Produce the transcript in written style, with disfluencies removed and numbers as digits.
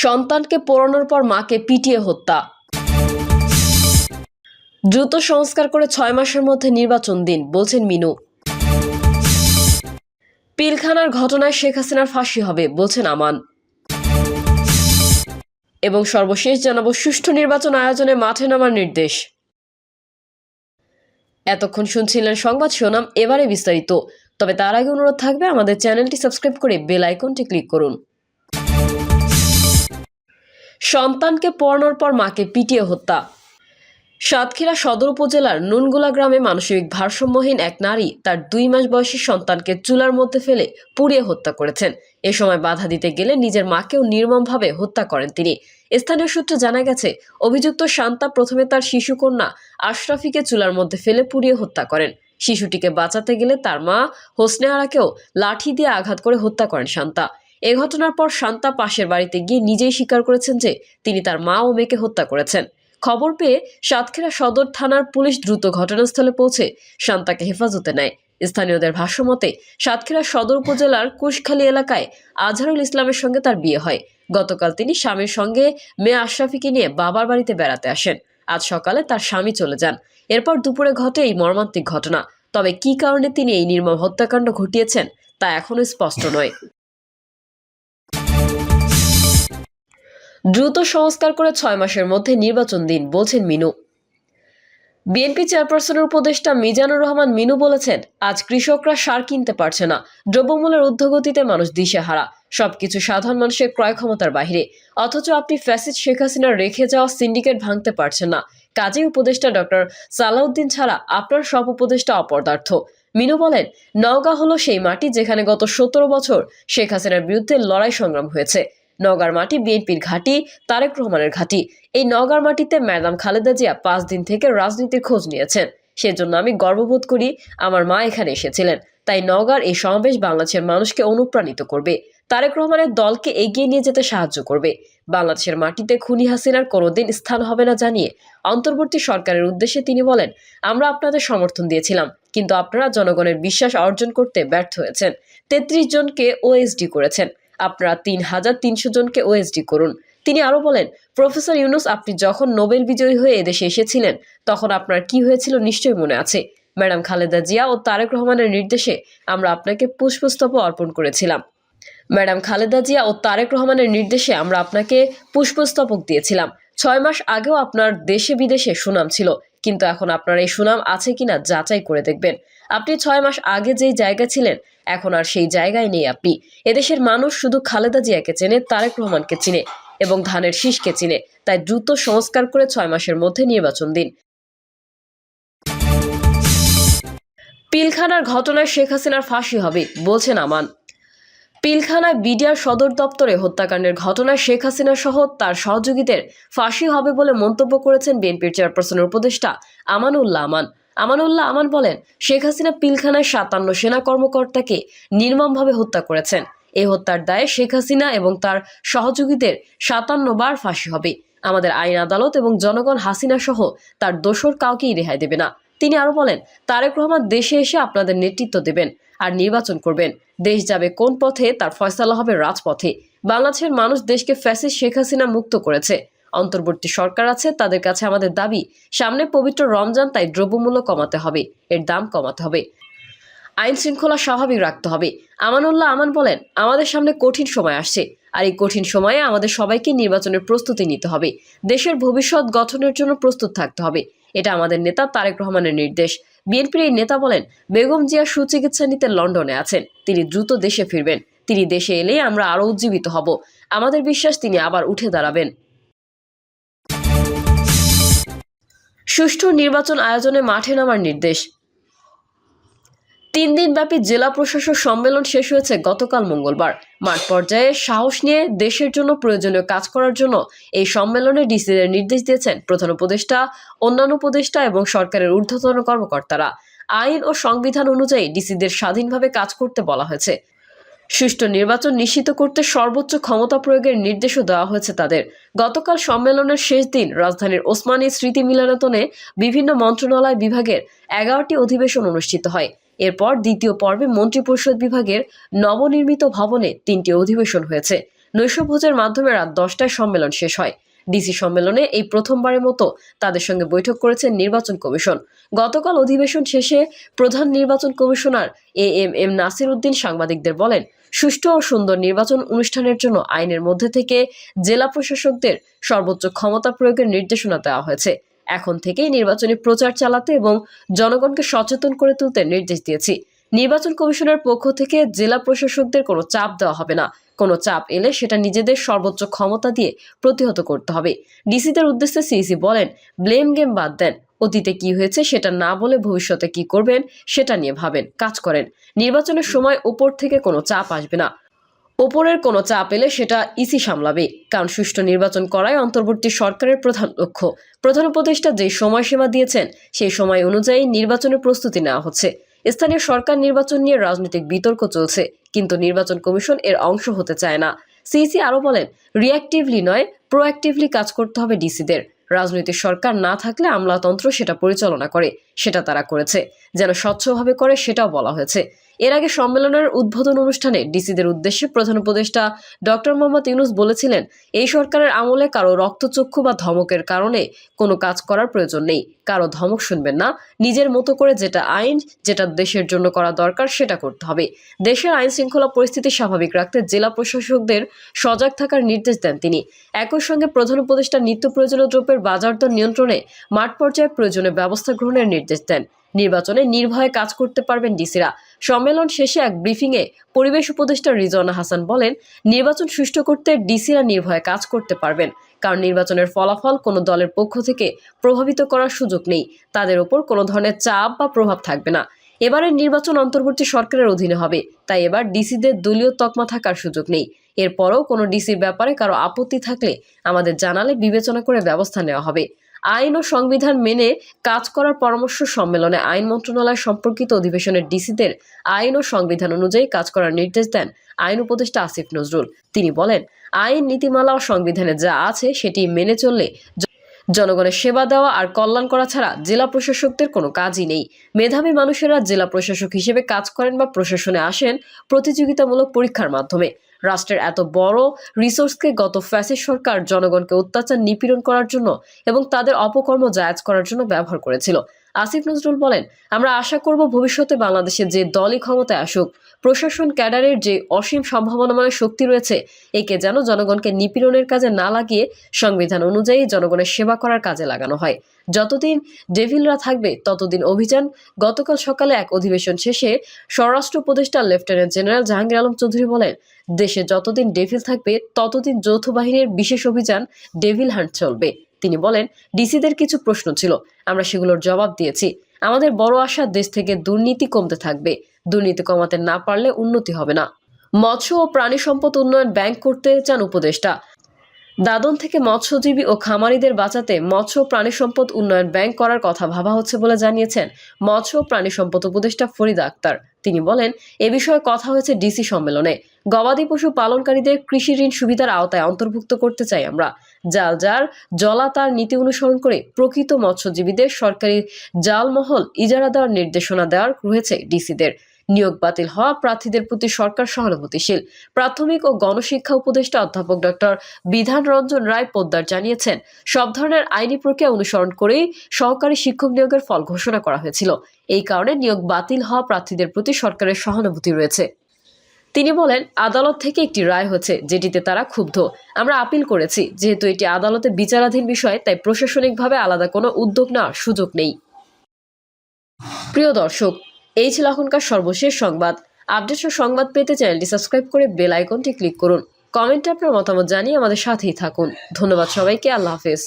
সন্তানকে পোড়ানোর পর মাকে পিটিয়ে হত্যা। দ্রুত সংস্কার করে 6 মাসের মধ্যে নির্বাচন দিন, বলছেন মিনু। পিলখানার ঘটনায় শেখ হাসিনার ফাঁসি হবে, বলছেন আমান। এবং সর্বশেষ জানাবো সুষ্ঠু নির্বাচন আয়োজনে মাঠে নামার নির্দেশ। এতক্ষণ শুনছিলেন সংবাদ শিরোনাম, এবারে বিস্তারিত। তবে তার আগে অনুরোধ থাকবে আমাদের চ্যানেলটি সাবস্ক্রাইব করে বেল আইকনটি ক্লিক করুন। সন্তানকে পোড়ানোর পর মাকে পিটিয়ে হত্যা। সাতক্ষীরা সদর উপজেলার নুনগুলা গ্রামে মানসিক ভারসাম্যহীন এক নারী তার 2 মাস বয়সী সন্তানকে চুলার মধ্যে ফেলে পুড়িয়ে হত্যা করেছেন। এ সময় বাধা দিতে গেলে নিজের মাকেও নির্মমভাবে হত্যা করেন তিনি। স্থানীয় সূত্রে জানা গেছে, অভিযুক্ত শান্তা প্রথমে তার শিশুকন্যা আশরাফিকে চুলার মধ্যে ফেলে পুড়িয়ে হত্যা করেন। শিশুটিকে বাঁচাতে গেলে তার মা হোসনে আরাকেও লাঠি দিয়ে আঘাত করে হত্যা করেন শান্তা। এ ঘটনার পর শান্তা পাশের বাড়িতে গিয়ে নিজেই স্বীকার করেছেন যে তিনি তার মা ও মেয়েকে হত্যা করেছেন। খবর পেয়ে সাতক্ষীরা সদর থানার পুলিশ দ্রুত ঘটনাস্থলে পৌঁছে শান্তাকে হেফাজতে নেয়। স্থানীয়দের ভাষ্যমতে সাতক্ষীরা সদর উপজেলার কুশখালী এলাকায় আজহারুল ইসলামের সঙ্গে তার বিয়ে হয়। গতকাল তিনি স্বামীর সঙ্গে মেয়ে আশরাফিকে নিয়ে বাবার বাড়িতে বেড়াতে আসেন। আজ সকালে তার স্বামী চলে যান। এরপর দুপুরে ঘটে এই মর্মান্তিক ঘটনা। তবে কী কারণে তিনি এই নির্মম হত্যাকাণ্ড ঘটিয়েছেন তা এখনো স্পষ্ট নয়। দ্রুত সংস্কার করে 6 মাসের মধ্যে নির্বাচন দিন, বলছেন মিনু। বিএনপি চেয়ারপারসনের উপদেষ্টা মিজানুর রহমান মিনু বলেছেন, আজ কৃষকরা সার কিনতে পারছে না। দ্রব্যমূল্যের ঊর্ধ্বগতিতে মানুষ দিশেহারা। সবকিছু সাধারণ মানুষের ক্রয় ক্ষমতার বাইরে। অথচ আপনি ফ্যাসিস্ট শেখ হাসিনার রেখে যাওয়া সিন্ডিকেট ভাঙতে পারছেন না। কাজেই উপদেষ্টা ডক্টর সালাউদ্দিন ছাড়া আপনার সব উপদেষ্টা অপদার্থ। মিনু বলেন, নওগাঁ হলো সেই মাটি যেখানে গত 17 বছর শেখ হাসিনার বিরুদ্ধে লড়াই সংগ্রাম হয়েছে। নওগাঁর মাটি বিএনপির ঘাঁটি, তারেক রহমানের ঘাঁটি। এই নওগাঁর মাটিতে ম্যাডাম খালেদা জিয়া 5 দিন থেকে রাজনীতির খোঁজ নিয়েছেন। সেজন্য আমি গর্ববোধ করি আমার মা এখানে এসেছিলেন। তাই নওগাঁর এই সমাবেশ বাংলাদেশের মানুষকে অনুপ্রাণিত করবে, তারেক রহমানের দলকে এগিয়ে নিয়ে যেতে সাহায্য করবে। বাংলাদেশের মাটিতে খুনি হাসিনার কোনোদিন স্থান হবে না জানিয়ে অন্তর্বর্তী সরকারের উদ্দেশ্যে তিনি বলেন, আমরা আপনাদের সমর্থন দিয়েছিলাম, কিন্তু আপনারা জনগণের বিশ্বাস অর্জন করতে ব্যর্থ হয়েছেন। 33 জনকে ওএসডি করেছেন। আপনারা 3300 জনকে ওএসডি করুন। তিনি আরো বলেন, প্রফেসর ইউনূস, আপনি যখন নোবেল বিজয়ী হয়ে এদেশে এসেছিলেন তখন আপনার কি হয়েছিল নিশ্চয়ই মনে আছে। ম্যাডাম খালেদা জিয়া ও তারেক রহমানের নির্দেশে আমরা আপনাকে পুষ্পস্তবক অর্পণ করেছিলাম। ম্যাডাম খালেদা জিয়া ও তারেক রহমানের নির্দেশে আমরা আপনাকে পুষ্পস্তবক দিয়েছিলাম। 6 মাস আগেও আপনার দেশে বিদেশে সুনাম ছিল, কিন্তু এখন আপনার এই সুনাম আছে কিনা যাচাই করে দেখবেন। আপনি 6 মাস আগে যেই জায়গা ছিলেন এখন আর সেই জায়গায় নেই আপনি। এদেশের মানুষ শুধু খালেদা জিয়াকে চেনে, তারেক রহমানকে চিনে এবং ধানের শীষকে চিনে। তাই দ্রুত সংস্কার করে 6 মাসের মধ্যে নির্বাচন দিন। পিলখানার ঘটনায় শেখ হাসিনার ফাঁসি হবে, বলছেন আমান। পিলখানায় বিডিআর সদর দপ্তরে হত্যাকাণ্ডের ঘটনায় শেখ হাসিনা সহ তার সহযোগীদের ফাঁসি হবে বলে মন্তব্য করেছেন বিএনপির চেয়ারপারসনের উপদেষ্টা আমানুল্লাহ আমান। আমানুল্লাহ আমান বলেন, শেখ হাসিনা পিলখানায় 57 সেনা কর্মকর্তাকে নির্মমভাবে হত্যা করেছেন। এই হত্যার দায়ে শেখ হাসিনা এবং তার সহযোগীদের 57 বার ফাঁসি হবে। আমাদের আইন আদালত এবং জনগণ হাসিনা সহ তার দোসর কাউকেই রেহাই দেবে না। তিনি আরো বলেন, তারেক রহমান দেশে এসে আপনাদের নেতৃত্ব দেবেন আর নির্বাচন করবেন। দেশ যাবে কোন পথে তার ফয়সালা হবে রাজপথে। বাংলাদেশের মানুষ দেশকে ফ্যাসিস্ট শেখ হাসিনা মুক্ত করেছে। অন্তর্বর্তী সরকার আছে, তাদের কাছে আমাদের দাবি, সামনে পবিত্র রমজান, তাই দ্রব্যমূল্য কমাতে হবে, এর দাম কমাতে হবে, আইন শৃঙ্খলা স্বাভাবিক রাখতে হবে। আমানুল্লাহ আমান বলেন, আমাদের সামনে কঠিন সময় আসছে, আর এই কঠিন সময়ে আমাদের সবাইকে নির্বাচনের প্রস্তুতি নিতে হবে। দেশের ভবিষ্যৎ গঠনের জন্য প্রস্তুত থাকতে হবে। এটা আমাদের নেতা তারেক রহমানের নির্দেশ। বিএনপির এই নেতা বলেন, বেগম জিয়া সুচিকিৎসা নিতে লন্ডনে আছেন। তিনি দ্রুত দেশে ফিরবেন। তিনি দেশে এলেই আমরা আরো উজ্জীবিত হব। আমাদের বিশ্বাস তিনি আবার উঠে দাঁড়াবেন। সুষ্ঠু নির্বাচন আয়োজনে মাঠে নামার নির্দেশ। 3 দিনব্যাপী জেলা প্রশাসক সম্মেলন শেষ হয়েছে গতকাল মঙ্গলবার। মাঠ পর্যায়ে সাহস নিয়ে দেশের জন্য প্রয়োজনীয় কাজ করার জন্য এই সম্মেলনে ডিসিদের নির্দেশ দিয়েছেন প্রধান উপদেষ্টা, অন্যান্য উপদেষ্টা এবং সরকারের ঊর্ধ্বতন কর্মকর্তারা। আইন ও সংবিধান অনুযায়ী ডিসিদের স্বাধীনভাবে কাজ করতে বলা হয়েছে। সুষ্ঠু নির্বাচন নিশ্চিত করতে সর্বোচ্চ ক্ষমতা প্রয়োগের নির্দেশও দেওয়া হয়েছে তাদের। গতকাল সম্মেলনের শেষ দিন রাজধানীর ওসমানী স্মৃতি মিলনায়তনে বিভিন্ন মন্ত্রণালয় বিভাগের 11টি অধিবেশন অনুষ্ঠিত হয়। এরপর দ্বিতীয় পর্বে মন্ত্রিপরিষদ বিভাগের নবনির্মিত ভবনে 3টি অধিবেশন হয়েছে। নৈশভোজের মাধ্যমে রাত 10টায় সম্মেলন শেষ হয়। ডিসি সম্মেলনে এই প্রথমবারের মতো তাদের সঙ্গে বৈঠক করেছেন নির্বাচন কমিশন। গতকাল অধিবেশন শেষে প্রধান নির্বাচন কমিশনার এএমএম নাসির উদ্দিন সাংবাদিকদের বলেন, সুষ্ঠু ও সুন্দর নির্বাচন অনুষ্ঠানের জন্য আইনের মধ্যে থেকে জেলা প্রশাসকদের সর্বোচ্চ ক্ষমতা প্রয়োগের নির্দেশনা দেওয়া হয়েছে। এখন থেকেই নির্বাচনী প্রচার চালাতে এবং জনগণকে সচেতন করে তুলতে নির্দেশ দিয়েছি। নির্বাচন কমিশনের পক্ষ থেকে জেলা প্রশাসকদের কোনো চাপ দেওয়া হবে না। কোনো চাপ এলে সেটা নিজেদের সর্বোচ্চ ক্ষমতা দিয়ে প্রতিহত করতে হবে। ডিসিদের উদ্দেশ্যে সিইসি বলেন, ব্লেম গেম বাদ দেন। অতীতে কি হয়েছে সেটা না বলে ভবিষ্যতে কি করবেন সেটা নিয়ে ভাবেন, কাজ করেন। নির্বাচনের সময় উপর থেকে কোনো চাপ আসবে না। ওপরের কোনো চাপ এলে সেটা ইসি সামলাবে, কারণ সুষ্ঠু নির্বাচন করাই অন্তর্বর্তী সরকারের প্রধান লক্ষ্য। প্রধান উপদেষ্টা যে সময়সীমা দিয়েছেন সেই সময় অনুযায়ী নির্বাচনের প্রস্তুতি নেওয়া হচ্ছে। স্থানীয় সরকার নির্বাচন নিয়ে রাজনৈতিক বিতর্ক চলছে, কিন্তু নির্বাচন কমিশন এর অংশ হতে চায় না। সিইসি আরও বলেন, রিঅ্যাক্টিভলি নয় প্রোঅ্যাক্টিভলি কাজ করতে হবে ডিসিদের। রাজনৈতিক সরকার না থাকলে আমলাতন্ত্র সেটা পরিচালনা করে, সেটা তারা করেছে। যেন স্বচ্ছভাবে করে সেটাও বলা হয়েছে। এর আগে সম্মেলনের উদ্বোধন অনুষ্ঠানে ডিসিদের উদ্দেশ্যে প্রধান উপদেষ্টা ডক্টর মোহাম্মদ ইউনূস বলেছিলেন, এই সরকারের আমলে কারো রক্তচক্ষু বা ধমকের কারণে কোনো কাজ করার প্রয়োজন নেই। কারো ধমক শুনবেন না। নিজের মতো করে যেটা আইন, যেটা দেশের জন্য করা দরকার সেটা করতে হবে। দেশের আইন শৃঙ্খলা পরিস্থিতি স্বাভাবিক রাখতে জেলা প্রশাসকদের সজাগ থাকার নির্দেশ দেন তিনি। একই সঙ্গে প্রধান উপদেষ্টা নিত্য প্রয়োজনীয় দ্রব্যের বাজার দর নিয়ন্ত্রণে মাঠ পর্যায়ে প্রয়োজনীয় ব্যবস্থা গ্রহণের নির্দেশ দেন। নির্বাচনে নির্ভয়ে কাজ করতে পারবেন ডিসিরা। সম্মেলন শেষে এক ব্রিফিংয়ে পরিবেশ উপদেষ্টা রিজওয়ানা হাসান বলেন, নির্বাচন সুষ্ঠু করতে ডিসিরা নির্ভয়ে কাজ করতে পারবেন, কারণ নির্বাচনের ফলাফল কোনো দলের পক্ষ থেকে প্রভাবিত করার সুযোগ নেই। তাদের ওপর কোনো ধরনের চাপ বা প্রভাব থাকবে না। এবারের নির্বাচন অন্তর্বর্তী সরকারের অধীনে হবে, তাই এবার ডিসিদের দলীয় তকমা থাকার সুযোগ নেই। এরপরও কোনো ডিসির ব্যাপারে কারো আপত্তি থাকলে আমাদের জানালে বিবেচনা করে ব্যবস্থা নেওয়া হবে। আইন ও সংবিধান মেনে কাজ করার পরামর্শ। সম্মেলনে আইন মন্ত্রণালয় সম্পর্কিত অধিবেশনের ডিসিদের আইন ও সংবিধান অনুযায়ী কাজ করার নির্দেশ দেন আইন উপদেষ্টা আসিফ নজরুল। তিনি বলেন, আইন নীতিমালা ও সংবিধানে যা আছে সেটি মেনে চললে জনগণের সেবা দেওয়া আর কল্যাণ করা ছাড়া জেলা প্রশাসকদের কোনো কাজই নেই। মেধাবী মানুষেরা জেলা প্রশাসক হিসেবে কাজ করেন বা প্রশাসনে আসেন প্রতিযোগিতামূলক পরীক্ষার মাধ্যমে। রাষ্ট্রের এত বড় রিসোর্সকে গত ফ্যাসিস্ট সরকার জনগণকে অত্যাচার নিপীড়ন করার জন্য এবং তাদের অপকর্ম জায়েজ করার জন্য ব্যবহার করেছিল। আসিফ নজরুল বলেন, আমরা আশা করব ভবিষ্যতে বাংলাদেশে যে দলই ক্ষমতায় আসুক, প্রশাসন ক্যাডারের যে অসীম সম্ভাবনাময় শক্তি রয়েছে, একে যেন জনগণকে নিপীড়নের কাজে না লাগিয়ে সংবিধান অনুযায়ী জনগণের সেবা করার কাজে লাগানো হয়। যতদিন ডেভিলরা থাকবে ততদিন অভিযান। গতকাল সকালে এক অধিবেশন শেষে স্বরাষ্ট্র উপদেষ্টা লেফটেন্যান্ট জেনারেল জাহাঙ্গীর আলম চৌধুরী বলেন, দেশে যতদিন ডেভিল থাকবে ততদিন যৌথ বাহিনীর বিশেষ অভিযান ডেভিল হান্ট চলবে। তিনি বলেন, ডিসিদের কিছু প্রশ্ন ছিল, আমরা সেগুলোর জবাব দিয়েছি। আমাদের বড় আশা, দেশ থেকে দুর্নীতি কমতে থাকবে। দুর্নীতি কমাতে না পারলে উন্নতি হবে না। মৎস্য ও প্রাণী সম্পদ উন্নয়ন ব্যাংক করতে চান উপদেষ্টা। দাদন থেকে মৎস্যজীবী ও খামারিদের বাঁচাতে মৎস্য ও প্রাণী সম্পদ উন্নয়ন ব্যাংক করার কথা ভাবা হচ্ছে বলে জানিয়েছেন মৎস্য ও প্রাণী সম্পদ উপদেষ্টা ফরিদা আক্তার। তিনি বলেন, এ বিষয়ে কথা হয়েছে ডিসি সম্মেলনে। গবাদি পশু পালনকারীদের কৃষি ঋণ সুবিধার আওতায় অন্তর্ভুক্ত করতে চাই আমরা। জাল যার জলা তার নীতি অনুসরণ করে প্রকৃত মৎস্যজীবীদের সরকারি জালমহল ইজারা দেওয়ার নির্দেশনা দেওয়ার রয়েছে ডিসিদের। নিয়োগ বাতিল হওয়া প্রার্থীদের প্রতি সরকার সহানুভূতিশীল। প্রাথমিক ও গণশিক্ষা উপদেষ্টা অধ্যাপক ডক্টর বিধান রঞ্জন রায় পোদ্দার জানিয়েছেন, সব ধরনের আইনি প্রক্রিয়া অনুসরণ করেই সহকারী শিক্ষক নিয়োগের ফল ঘোষণা করা হয়েছিল। এই কারণে নিয়োগ বাতিল হওয়া প্রার্থীদের প্রতি সরকারের সহানুভূতি রয়েছে। তিনি বলেন, আদালত থেকে একটি রায় হয়েছে যেটিতে তারা ক্ষুব্ধ। আমরা আপিল করেছি। যেহেতু এটি আদালতে বিচারাধীন বিষয়, তাই প্রশাসনিকভাবে আলাদা কোনো উদ্যোগ নেওয়ার সুযোগ নেই। প্রিয় দর্শক, এই ছিল এখনকার সর্বশেষ সংবাদ। আপডেট ও সংবাদ পেতে চ্যানেলটি সাবস্ক্রাইব করে বেল আইকনটি ক্লিক করুন। কমেন্টে আপনার মতামত জানিয়ে আমাদের সাথেই থাকুন। ধন্যবাদ সবাইকে। আল্লাহ হাফেজ।